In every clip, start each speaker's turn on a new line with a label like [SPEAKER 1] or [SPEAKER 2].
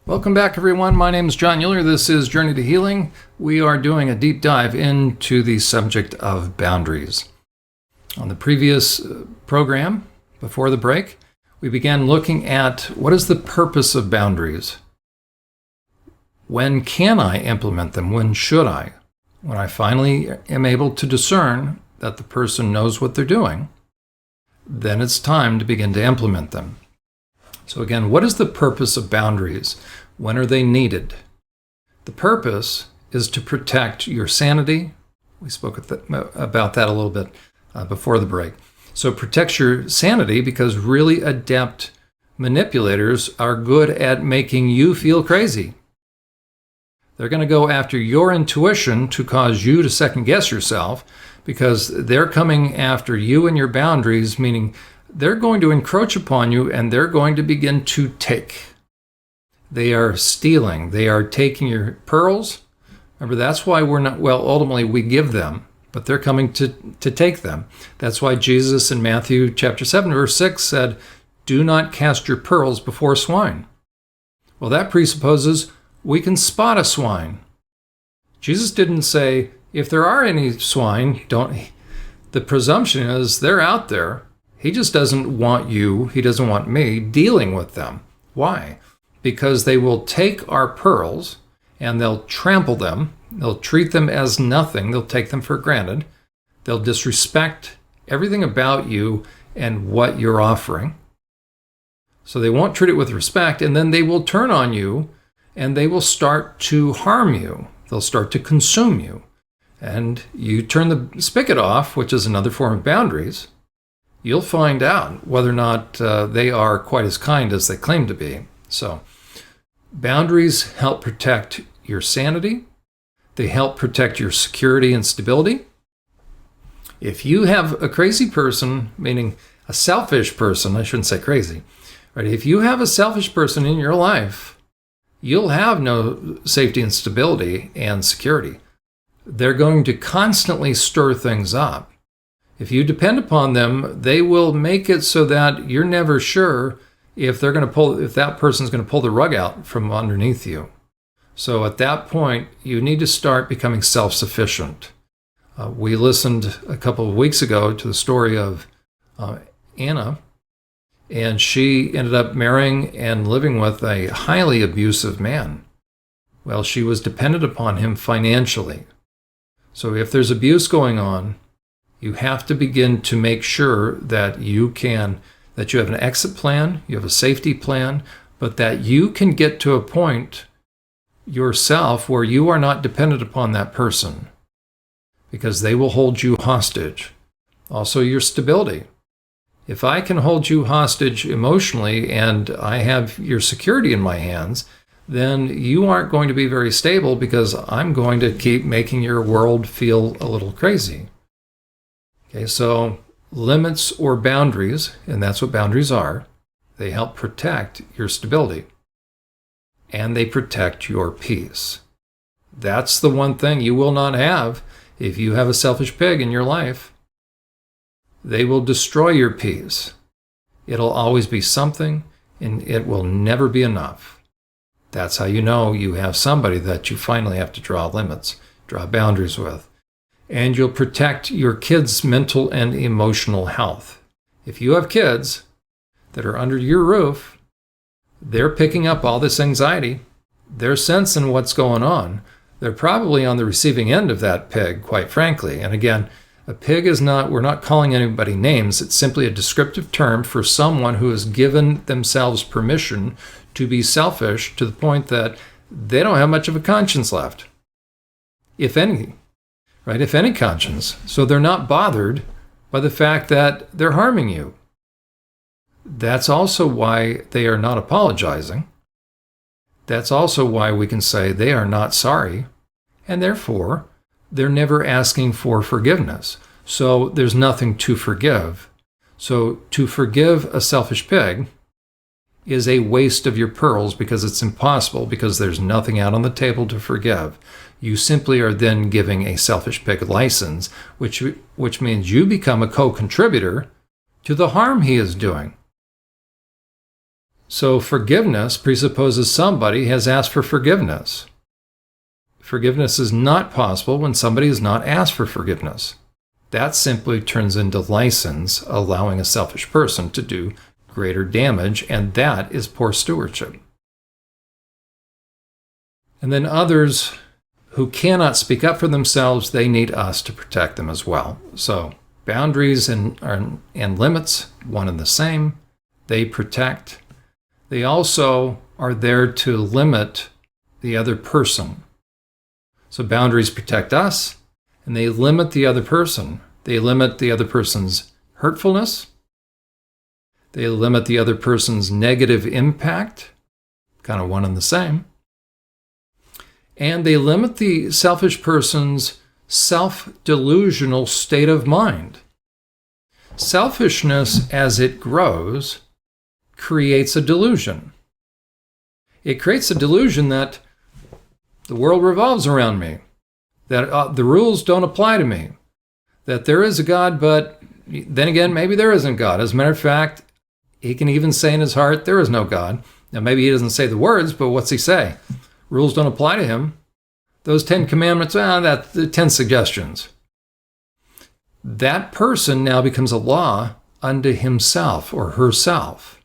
[SPEAKER 1] Welcome back, everyone. My name is Jon Uhler. This is Journey to Healing. We are doing a deep dive into the subject of boundaries. On the previous program, before the break, we began looking at what is the purpose of boundaries? When can I implement them? When should I? When I finally am able to discern that the person knows what they're doing, then it's time to begin to implement them. So again, what is the purpose of boundaries? When are they needed? The purpose is to protect your sanity. We spoke about that a little bit before the break. So it protects your sanity because really adept manipulators are good at making you feel crazy. They're going to go after your intuition to cause you to second guess yourself because they're coming after you and your boundaries, meaning they're going to encroach upon you and they're going to begin to take. They are stealing. They are taking your pearls. Remember, that's why ultimately we give them, but they're coming to take them. That's why Jesus in Matthew chapter 7, verse 6 said, "Do not cast your pearls before swine." Well, that presupposes we can spot a swine. Jesus didn't say, if there are any swine, don't. The presumption is they're out there. He just doesn't want you, he doesn't want me dealing with them. Why? Because they will take our pearls and they'll trample them. They'll treat them as nothing. They'll take them for granted. They'll disrespect everything about you and what you're offering. So they won't treat it with respect, and then they will turn on you and they will start to harm you. They'll start to consume you. And you turn the spigot off, which is another form of boundaries. You'll find out whether or not they are quite as kind as they claim to be. So boundaries help protect your sanity. They help protect your security and stability. If you have a crazy person, meaning a selfish person, I shouldn't say crazy, right? If you have a selfish person in your life, you'll have no safety and stability and security. They're going to constantly stir things up. If you depend upon them, they will make it so that you're never sure if that person's going to pull the rug out from underneath you. So at that point, you need to start becoming self-sufficient. We listened a couple of weeks ago to the story of Anna, and she ended up marrying and living with a highly abusive man. Well, she was dependent upon him financially. So if there's abuse going on, you have to begin to make sure that you have an exit plan, you have a safety plan, but that you can get to a point yourself where you are not dependent upon that person because they will hold you hostage. Also, your stability. If I can hold you hostage emotionally and I have your security in my hands, then you aren't going to be very stable because I'm going to keep making your world feel a little crazy. Okay, so limits or boundaries, and that's what boundaries are, they help protect your stability and they protect your peace. That's the one thing you will not have if you have a selfish pig in your life. They will destroy your peace. It'll always be something and it will never be enough. That's how you know you have somebody that you finally have to draw limits, draw boundaries with. And you'll protect your kids' mental and emotional health. If you have kids that are under your roof, they're picking up all this anxiety. They're sensing what's going on. They're probably on the receiving end of that pig, quite frankly. And again, a pig we're not calling anybody names. It's simply a descriptive term for someone who has given themselves permission to be selfish to the point that they don't have much of a conscience left, if any. Right? If any conscience. So they're not bothered by the fact that they're harming you. That's also why they are not apologizing. That's also why we can say they are not sorry, and therefore they're never asking for forgiveness. So there's nothing to forgive. So to forgive a selfish pig is a waste of your pearls because it's impossible, because there's nothing out on the table to forgive. You simply are then giving a selfish pig license, which means you become a co-contributor to the harm he is doing. So forgiveness presupposes somebody has asked for forgiveness. Forgiveness is not possible when somebody has not asked for forgiveness. That simply turns into license, allowing a selfish person to do greater damage, and that is poor stewardship. And then others who cannot speak up for themselves, they need us to protect them as well. So boundaries and limits, one and the same. They protect. They also are there to limit the other person. So boundaries protect us, and they limit the other person. They limit the other person's hurtfulness. They limit the other person's negative impact, kind of one and the same. And they limit the selfish person's self-delusional state of mind. Selfishness, as it grows, creates a delusion. It creates a delusion that the world revolves around me, that the rules don't apply to me, that there is a God, but then again, maybe there isn't God. As a matter of fact, he can even say in his heart, there is no God. Now, maybe he doesn't say the words, but what's he say? Rules don't apply to him. Those 10 commandments, that's the 10 suggestions. That person now becomes a law unto himself or herself.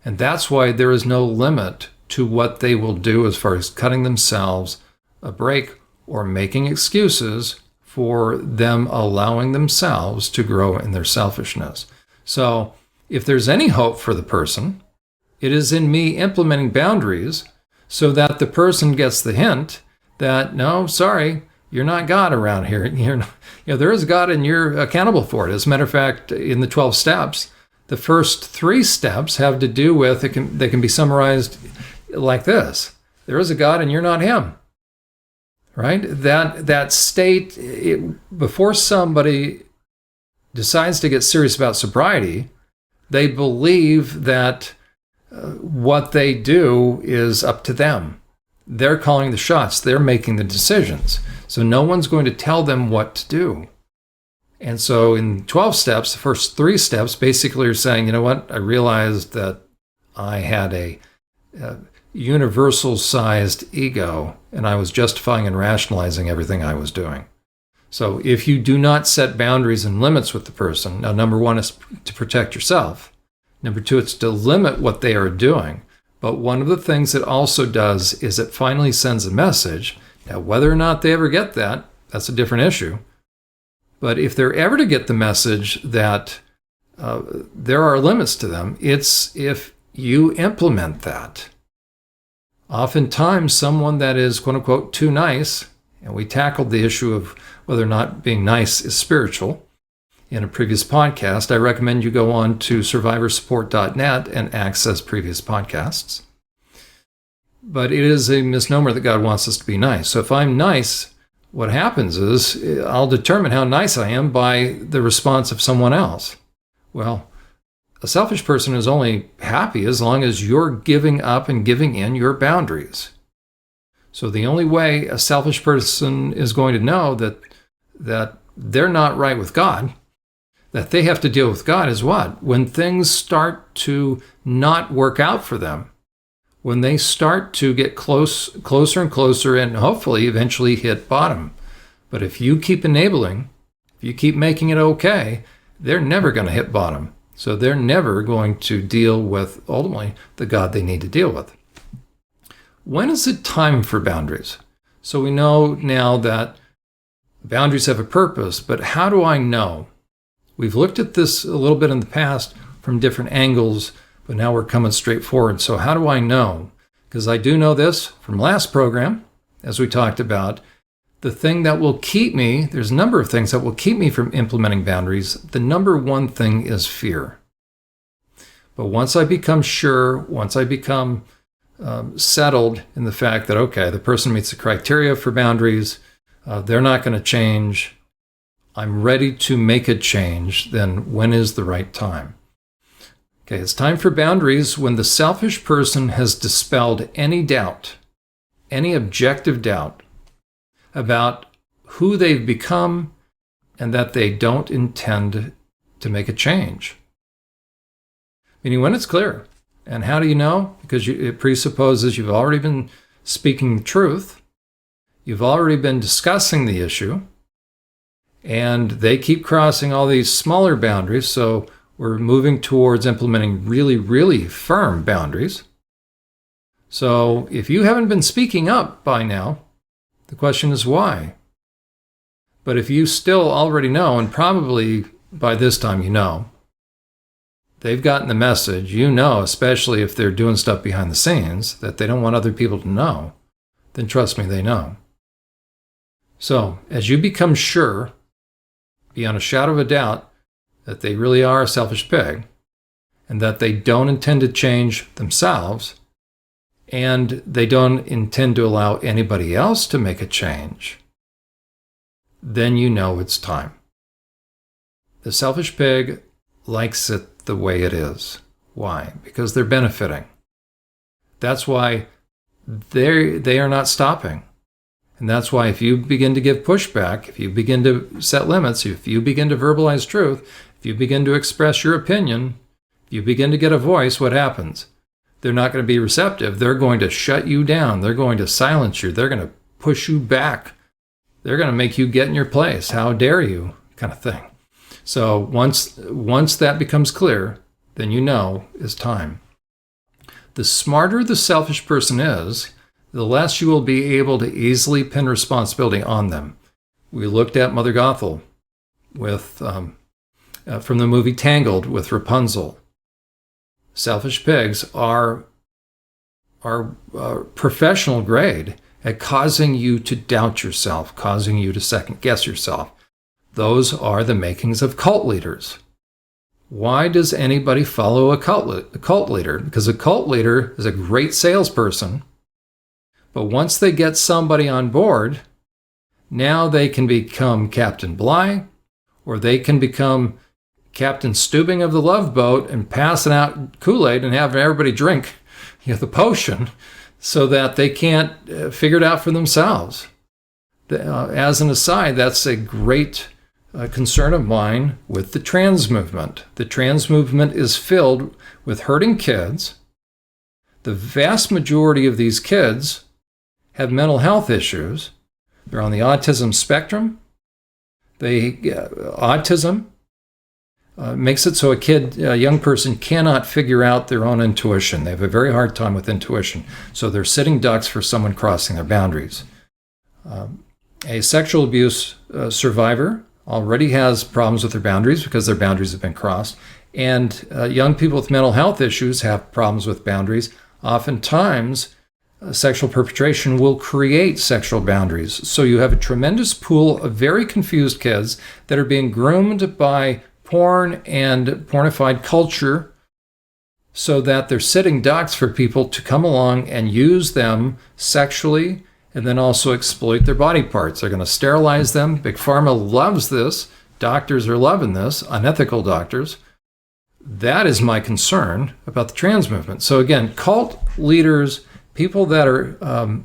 [SPEAKER 1] And that's why there is no limit to what they will do as far as cutting themselves a break or making excuses for them allowing themselves to grow in their selfishness. So if there's any hope for the person, it is in me implementing boundaries so that the person gets the hint that, no, sorry, you're not God around here. There is God and you're accountable for it. As a matter of fact, in the 12 steps, the first 3 steps have to do with, they can be summarized like this. There is a God and you're not him. Right? That state, before somebody decides to get serious about sobriety, they believe that what they do is up to them. They're calling the shots. They're making the decisions. So no one's going to tell them what to do. And so in 12 steps, the first 3 steps basically are saying, you know what? I realized that I had a universal-sized ego, and I was justifying and rationalizing everything I was doing. So if you do not set boundaries and limits with the person, now number 1 is to protect yourself. Number 2, it's to limit what they are doing. But one of the things it also does is it finally sends a message. Now, whether or not they ever get that, that's a different issue. But if they're ever to get the message that there are limits to them, it's if you implement that. Oftentimes, someone that is, quote unquote, too nice, and we tackled the issue of whether or not being nice is spiritual in a previous podcast. I recommend you go on to SurvivorSupport.net and access previous podcasts. But it is a misnomer that God wants us to be nice. So if I'm nice, what happens is I'll determine how nice I am by the response of someone else. Well, a selfish person is only happy as long as you're giving up and giving in your boundaries. So the only way a selfish person is going to know that they're not right with God, that they have to deal with God, is what? When things start to not work out for them, when they start to get closer and closer and hopefully eventually hit bottom. But if you keep enabling, if you keep making it okay, they're never going to hit bottom. So they're never going to deal with, ultimately, the God they need to deal with. When is it time for boundaries? So we know now that boundaries have a purpose, but how do I know? We've looked at this a little bit in the past from different angles, but now we're coming straight forward. So how do I know? Because I do know this from last program, as we talked about, the thing that will keep me, there's a number of things that will keep me from implementing boundaries. The number 1 thing is fear. But once I become sure, once I become settled in the fact that, okay, the person meets the criteria for boundaries, they're not going to change, I'm ready to make a change, then when is the right time? Okay, it's time for boundaries when the selfish person has dispelled any doubt, any objective doubt about who they've become and that they don't intend to make a change. Meaning when it's clear, And how do you know? Because it presupposes you've already been speaking the truth. You've already been discussing the issue. And they keep crossing all these smaller boundaries. So we're moving towards implementing really, really firm boundaries. So if you haven't been speaking up by now, the question is why? But if you still already know, and probably by this time you know, they've gotten the message, you know, especially if they're doing stuff behind the scenes that they don't want other people to know, then trust me, they know. So as you become sure, beyond a shadow of a doubt, that they really are a selfish pig, and that they don't intend to change themselves, and they don't intend to allow anybody else to make a change, then you know it's time. The selfish pig likes it the way it is. Why? Because they're benefiting. That's why they are not stopping. And that's why if you begin to give pushback, if you begin to set limits, if you begin to verbalize truth, if you begin to express your opinion, if you begin to get a voice, what happens? They're not going to be receptive. They're going to shut you down. They're going to silence you. They're going to push you back. They're going to make you get in your place. How dare you? Kind of thing. So once that becomes clear, then you know it's time. The smarter the selfish person is, the less you will be able to easily pin responsibility on them. We looked at Mother Gothel with from the movie Tangled with Rapunzel. Selfish pigs are professional grade at causing you to doubt yourself, causing you to second guess yourself. Those are the makings of cult leaders. Why does anybody follow a cult leader? Because a cult leader is a great salesperson, but once they get somebody on board, now they can become Captain Bligh, or they can become Captain Steubing of the Love Boat and passing out Kool-Aid and having everybody drink the potion so that they can't figure it out for themselves. As an aside, that's a great concern of mine with the trans movement. The trans movement is filled with hurting kids. The vast majority of these kids have mental health issues. They're on the autism spectrum. Autism makes it so a young person cannot figure out their own intuition. They have a very hard time with intuition. So they're sitting ducks for someone crossing their boundaries. A sexual abuse survivor already has problems with their boundaries because their boundaries have been crossed. And young people with mental health issues have problems with boundaries. Oftentimes, sexual perpetration will create sexual boundaries. So you have a tremendous pool of very confused kids that are being groomed by porn and pornified culture so that they're sitting ducks for people to come along and use them sexually and then also exploit their body parts. They're going to sterilize them. Big Pharma loves this. Doctors are loving this, unethical doctors. That is my concern about the trans movement. So again, cult leaders, people that are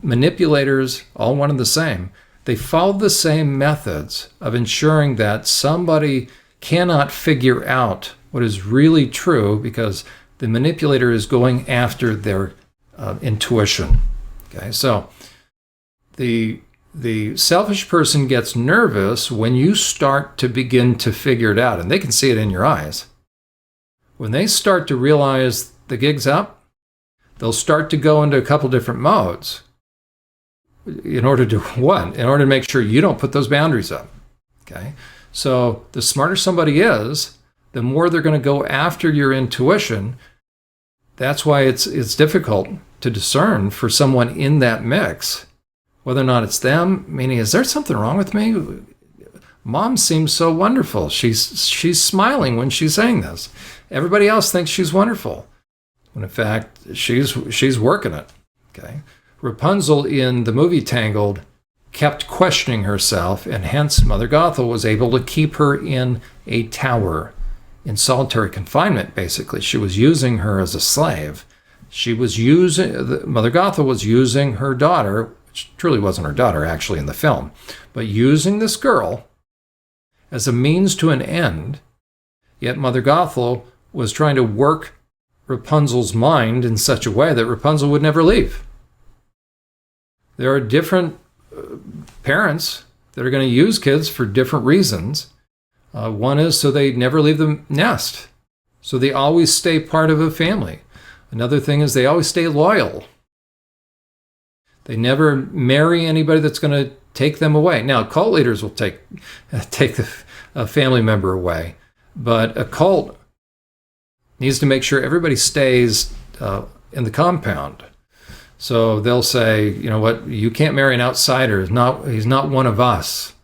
[SPEAKER 1] manipulators, all one and the same. They follow the same methods of ensuring that somebody cannot figure out what is really true because the manipulator is going after their intuition. Okay, so the selfish person gets nervous when you start to begin to figure it out, and they can see it in your eyes. When they start to realize the gig's up, they'll start to go into a couple different modes. In order to what? In order to make sure you don't put those boundaries up. Okay? So the smarter somebody is, the more they're going to go after your intuition. That's why it's difficult to discern for someone in that mix whether or not it's them, meaning, is there something wrong with me? Mom seems so wonderful. She's smiling when she's saying this. Everybody else thinks she's wonderful, when in fact she's working it. Okay, Rapunzel in the movie Tangled kept questioning herself, and hence Mother Gothel was able to keep her in a tower, in solitary confinement. Basically, she was using her as a slave. Mother Gothel was using her daughter, which truly wasn't her daughter actually in the film, but using this girl as a means to an end. Yet Mother Gothel was trying to work Rapunzel's mind in such a way that Rapunzel would never leave. There are different parents that are going to use kids for different reasons. One is so they never leave the nest, so they always stay part of a family. Another thing is they always stay loyal. They never marry anybody that's going to take them away. Now, cult leaders will take a family member away, but a cult needs to make sure everybody stays in the compound. So they'll say, you know what, you can't marry an outsider. He's not one of us.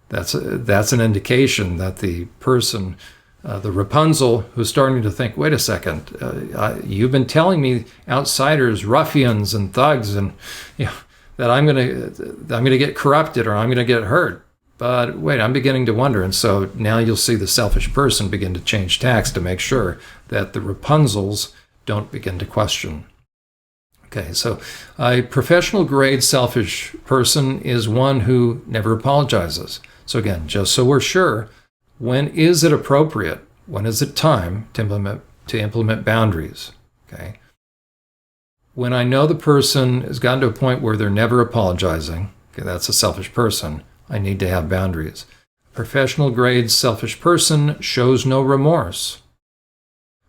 [SPEAKER 1] That's an indication that the person, the Rapunzel, who's starting to think, wait a second, you've been telling me outsiders, ruffians and thugs, and that I'm gonna get corrupted or I'm gonna get hurt. But wait, I'm beginning to wonder. And so now you'll see the selfish person begin to change tacks to make sure that the Rapunzels don't begin to question. Okay, so a professional grade selfish person is one who never apologizes. So again, just so we're sure, when is it appropriate? When is it time to implement boundaries? Okay. When I know the person has gotten to a point where they're never apologizing, okay, that's a selfish person, I need to have boundaries. Professional grade selfish person shows no remorse.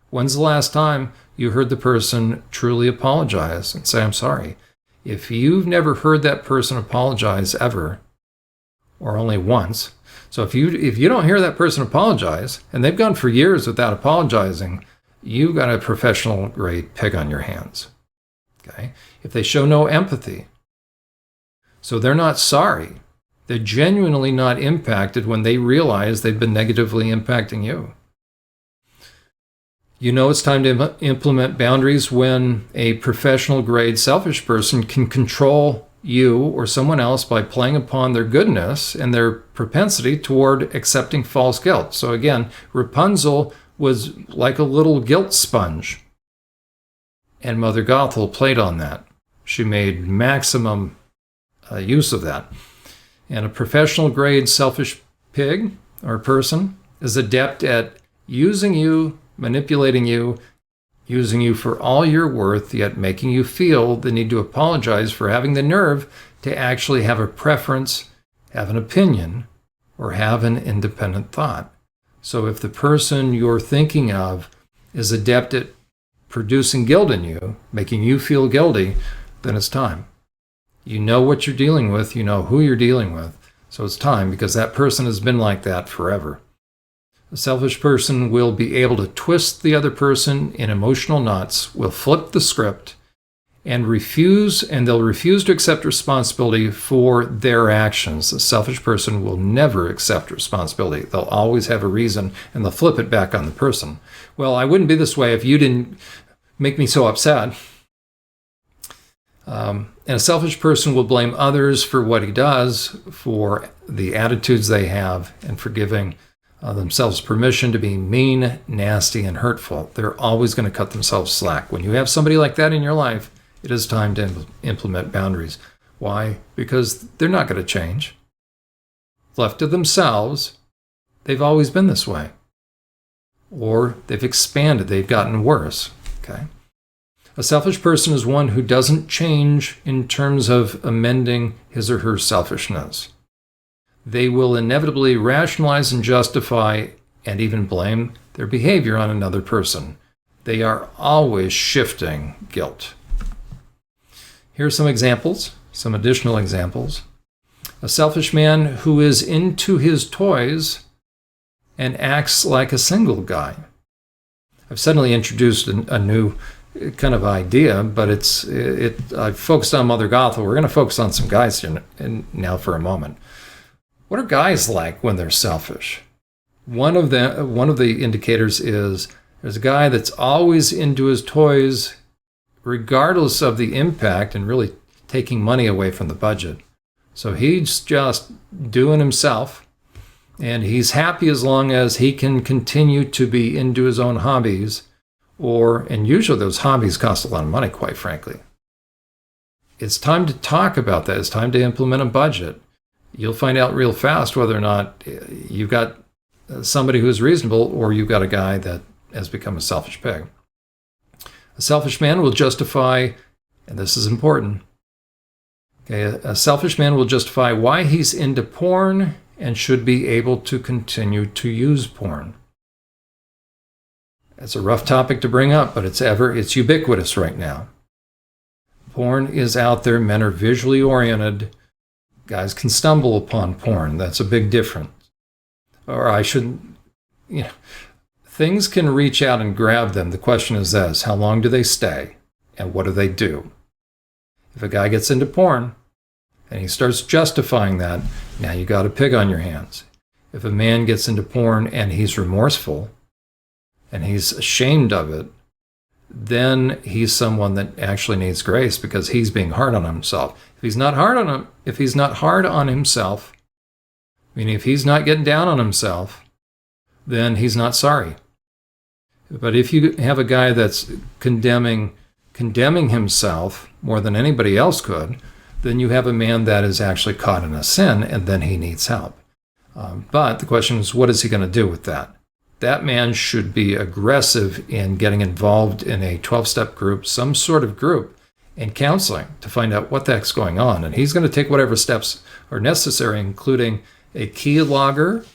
[SPEAKER 1] When's the last time you heard the person truly apologize and say, I'm sorry? If you've never heard that person apologize ever, or only once, so if you don't hear that person apologize, and they've gone for years without apologizing, you've got a professional grade pig on your hands. Okay? If they show no empathy, so they're not sorry, they're genuinely not impacted when they realize they've been negatively impacting you. You know it's time to implement boundaries when a professional grade selfish person can control you or someone else by playing upon their goodness and their propensity toward accepting false guilt. So again, Rapunzel was like a little guilt sponge, and Mother Gothel played on that. She made maximum use of that. And a professional grade selfish pig or person is adept at using you, manipulating you, using you for all you're worth, yet making you feel the need to apologize for having the nerve to actually have a preference, have an opinion, or have an independent thought. So if the person you're thinking of is adept at producing guilt in you, making you feel guilty, then it's time. You know what you're dealing with, you know who you're dealing with, so it's time, because that person has been like that forever. A selfish person will be able to twist the other person in emotional knots, will flip the script, and they'll refuse to accept responsibility for their actions. A selfish person will never accept responsibility. They'll always have a reason, and they'll flip it back on the person. Well, I wouldn't be this way if you didn't make me so upset. And a selfish person will blame others for what he does, for the attitudes they have, and for giving themselves permission to be mean, nasty, and hurtful. They're always going to cut themselves slack. When you have somebody like that in your life, it is time to implement boundaries. Why? Because they're not going to change. Left to themselves, they've always been this way. Or they've expanded, they've gotten worse. Okay? A selfish person is one who doesn't change in terms of amending his or her selfishness. They will inevitably rationalize and justify and even blame their behavior on another person. They are always shifting guilt. Here are some examples, some additional examples. A selfish man who is into his toys and acts like a single guy. I've suddenly introduced a new kind of idea, but I've focused on Mother Gothel. We're going to focus on some guys here now for a moment. What are guys like when they're selfish? One of the indicators is there's a guy that's always into his toys, regardless of the impact, and really taking money away from the budget. So he's just doing himself, and he's happy as long as he can continue to be into his own hobbies, and usually those hobbies cost a lot of money, quite frankly. It's time to talk about that. It's time to implement a budget. You'll find out real fast whether or not you've got somebody who's reasonable or you've got a guy that has become a selfish pig. A selfish man will justify, and this is important, okay, a selfish man will justify why he's into porn and should be able to continue to use porn. It's a rough topic to bring up, but it's ubiquitous right now. Porn is out there. Men are visually oriented. Guys can stumble upon porn. That's a big difference. Or I shouldn't, things can reach out and grab them. The question is this: how long do they stay? And what do they do? If a guy gets into porn and he starts justifying that, now you got a pig on your hands. If a man gets into porn and he's remorseful and he's ashamed of it, then he's someone that actually needs grace because he's being hard on himself. If he's not hard on himself, meaning if he's not getting down on himself, then he's not sorry. But if you have a guy that's condemning himself more than anybody else could, then you have a man that is actually caught in a sin, and then he needs help. But the question is, what is he going to do with that? That man should be aggressive in getting involved in a 12-step group, some sort of group, and counseling to find out what the heck's going on. And he's going to take whatever steps are necessary, including a key logger,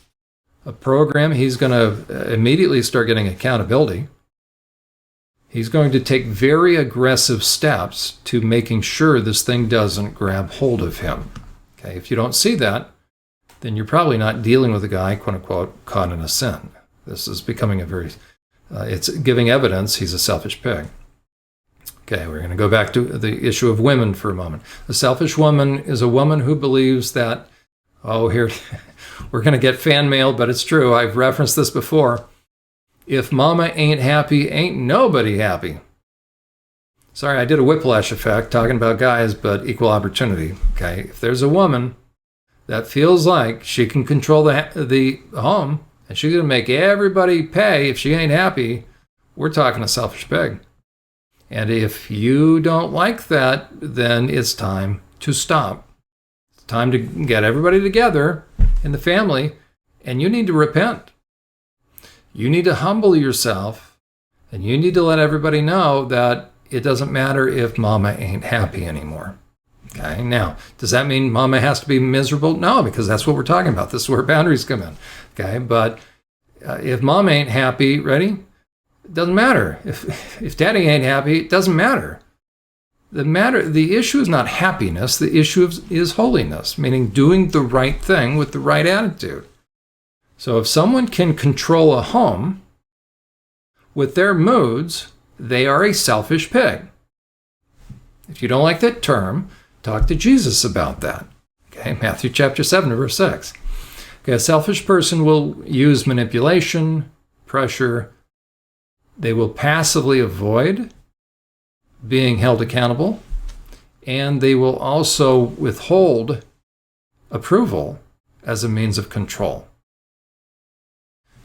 [SPEAKER 1] a program. He's going to immediately start getting accountability. He's going to take very aggressive steps to making sure this thing doesn't grab hold of him. Okay, if you don't see that, then you're probably not dealing with a guy, quote unquote, caught in a sin. This is becoming it's giving evidence he's a selfish pig. Okay, we're going to go back to the issue of women for a moment. A selfish woman is a woman who believes that, here, we're going to get fan mail, but it's true. I've referenced this before. If mama ain't happy, ain't nobody happy. Sorry, I did a whiplash effect talking about guys, but equal opportunity. Okay, if there's a woman that feels like she can control the home, and she's going to make everybody pay if she ain't happy, we're talking a selfish pig. And if you don't like that, then it's time to stop. It's time to get everybody together in the family, and you need to repent. You need to humble yourself, and you need to let everybody know that it doesn't matter if mama ain't happy anymore. Okay, now, does that mean mama has to be miserable? No, because that's what we're talking about. This is where boundaries come in. Okay, but if mama ain't happy, ready? It doesn't matter. If daddy ain't happy, it doesn't matter. The issue is not happiness. The issue is holiness, meaning doing the right thing with the right attitude. So if someone can control a home with their moods, they are a selfish pig. If you don't like that term, talk to Jesus about that. Okay, Matthew chapter 7, verse 6. Okay, a selfish person will use manipulation, pressure. They will passively avoid being held accountable, and they will also withhold approval as a means of control.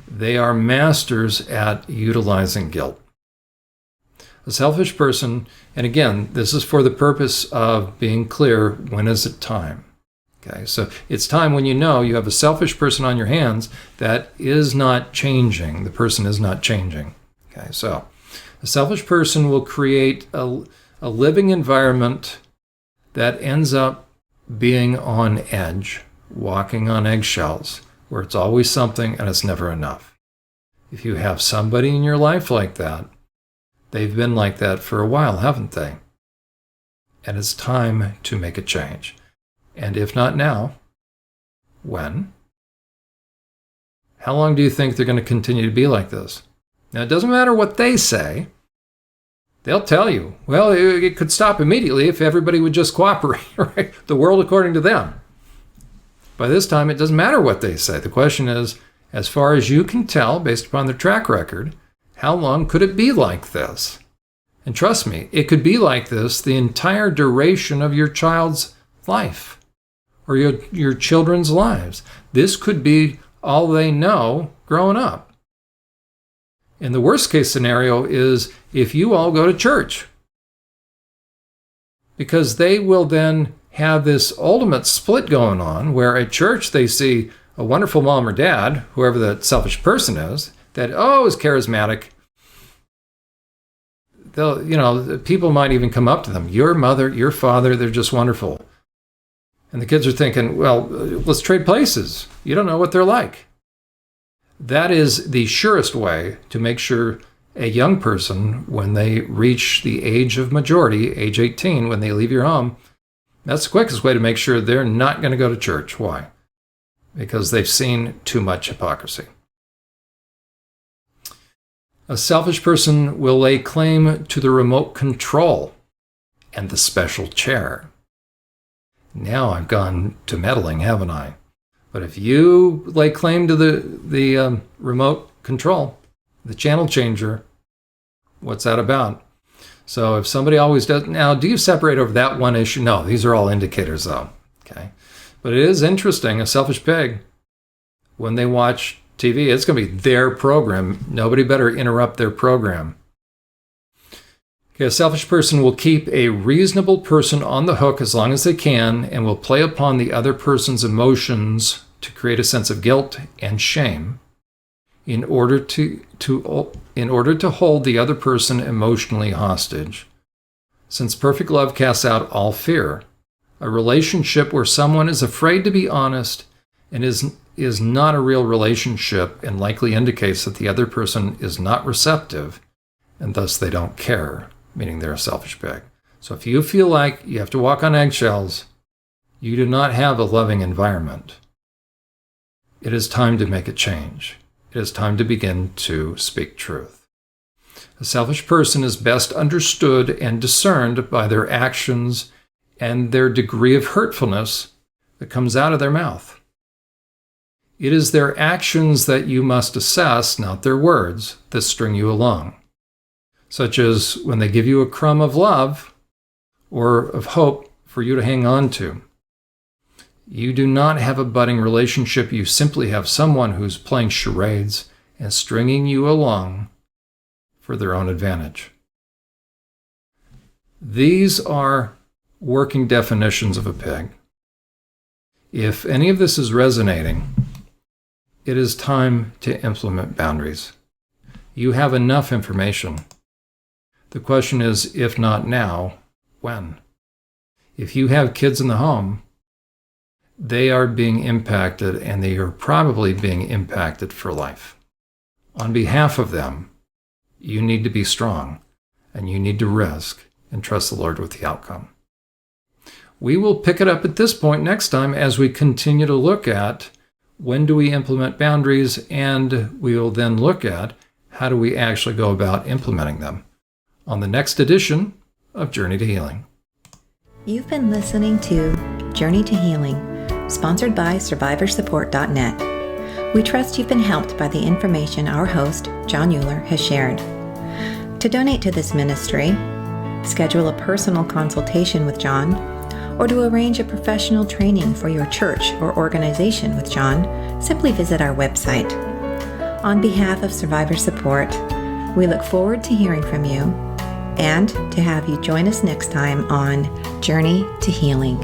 [SPEAKER 1] They are masters at utilizing guilt. A selfish person, and again, this is for the purpose of being clear, when is it time? Okay, so it's time when you have a selfish person on your hands that is not changing. The person is not changing. Okay, so a selfish person will create a living environment that ends up being on edge, walking on eggshells, where it's always something and it's never enough. If you have somebody in your life like that, they've been like that for a while, haven't they? And it's time to make a change. And if not now, when? How long do you think they're going to continue to be like this? Now, it doesn't matter what they say. They'll tell you, well, it could stop immediately if everybody would just cooperate, right? The world according to them. By this time, it doesn't matter what they say. The question is, as far as you can tell, based upon their track record, how long could it be like this? And trust me, it could be like this the entire duration of your child's life or your children's lives. This could be all they know growing up. And the worst case scenario is if you all go to church, because they will then have this ultimate split going on where at church they see a wonderful mom or dad, whoever that selfish person is, that, is charismatic. People might even come up to them. Your mother, your father, they're just wonderful. And the kids are thinking, well, let's trade places. You don't know what they're like. That is the surest way to make sure a young person, when they reach the age of majority, age 18, when they leave your home, that's the quickest way to make sure they're not going to go to church. Why? Because they've seen too much hypocrisy. A selfish person will lay claim to the remote control and the special chair. Now I've gone to meddling, haven't I? But if you lay claim to the remote control, the channel changer, what's that about? So if somebody always does, now do you separate over that one issue? No, these are all indicators though. Okay, but it is interesting. A selfish pig, when they watch TV, it's going to be their program. Nobody better interrupt their program. Okay, a selfish person will keep a reasonable person on the hook as long as they can and will play upon the other person's emotions to create a sense of guilt and shame in order to hold the other person emotionally hostage. Since perfect love casts out all fear, a relationship where someone is afraid to be honest and is not a real relationship and likely indicates that the other person is not receptive and thus they don't care, meaning they're a selfish pig. So if you feel like you have to walk on eggshells, you do not have a loving environment. It is time to make a change. It is time to begin to speak truth. A selfish person is best understood and discerned by their actions and their degree of hurtfulness that comes out of their mouth. It is their actions that you must assess, not their words, that string you along, such as when they give you a crumb of love or of hope for you to hang on to. You do not have a budding relationship. You simply have someone who's playing charades and stringing you along for their own advantage. These are working definitions of a pig. If any of this is resonating, it is time to implement boundaries. You have enough information. The question is, if not now, when? If you have kids in the home, they are being impacted, and they are probably being impacted for life. On behalf of them, you need to be strong, and you need to risk and trust the Lord with the outcome. We will pick it up at this point next time as we continue to look at when do we implement boundaries, and we will then look at how do we actually go about implementing them on the next edition of Journey to Healing.
[SPEAKER 2] You've been listening to Journey to Healing, sponsored by SurvivorSupport.net. We trust you've been helped by the information our host, Jon Uhler, has shared. To donate to this ministry, schedule a personal consultation with Jon, or to arrange a professional training for your church or organization with Jon, simply visit our website. On behalf of Survivor Support, we look forward to hearing from you and to have you join us next time on Journey to Healing.